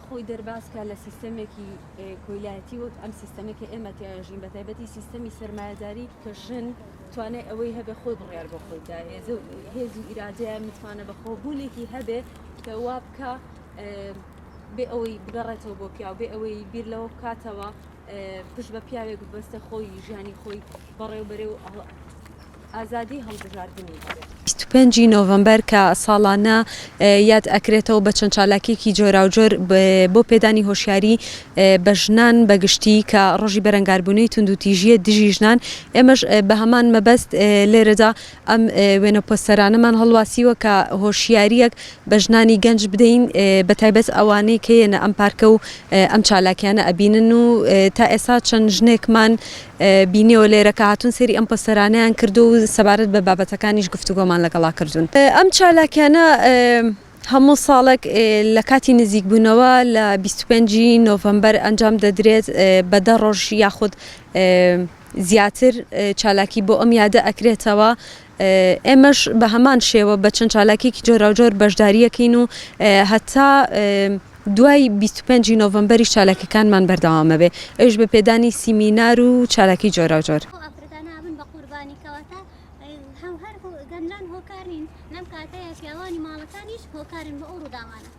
خۆی دەرباسکە لە سیستەمێکی کۆیلایەتی وەک ئەم سیستەمێکی ئێمە تیاژین بە تایبەتی سیستەمی سەرمایه‌داری کە ژن توانێت ئەوەی هەبێ خۆی بڕیار بە خۆیدا هێز و ئیرادەیە میتوانە بە خۆبوونێکی هەبێ کە وا بکە بێ ئەوەی بگەڕێتەوە بۆ پیا و بێ ئەوەی بیر لەوە بکاتەوە پشت بە پیاوێک بەستە خۆی ژیانی خۆی بەڕێوبەرێ و ئازادی هەڵبژاردننی 25 نۆڤەمبەر کە ساڵانە یاد ئەکرێتەوە بە چەند چالاکێکی جۆراوجۆر بۆ پێدانی هۆشیاری بە ژنان بەگشتی کە ڕۆژی بەرەنگاربوونەی توندوتیژیە دژی ژنان ئێمەش بە هەمان مەبەست لێرەدا ئەم وێنە پۆستەرانەمان هەڵواسیوە کە هۆشیاریەک بە ژنانی گەنج بدەین بە تایبەت ئەوانەی کەیەنە ئەم پارکە و ئەم چالاکیانە ئەبینن و تا ئێستا چەند ژنێکمان بینیەوە لێرە کە هاتوون سەری ئەم پۆستەرانەیان کردو و سەبارەت بە بابەتەکانیش گفتوگۆمان لەگەڵا کردوون. ئەم چالاکیانە هەموو ساڵێک لە کاتی نزیکبوونەوە لە 25 نۆڤەمبەر ئەنجام دەدرێت بە 10 ڕۆژ یاخود زیاتر چالاکی بۆ ئەم یادە ئەکرێتەوە. ئێمەش بە هەمان شێوە بە چەند چالاکێکی جۆراوجۆر بەشداریەکەین و هەتا دوای 25 نۆڤەمبەری چالاکیەکانمان بەردەوامە بێ ئەوش بە پێدانی سیمینار و چالاکی جۆراوجۆر. هەر گەنجان هۆکارین لەم کاتەیە پیاوانی ماڵەکانیش هۆکارن بە ئەو ڕووداوانە.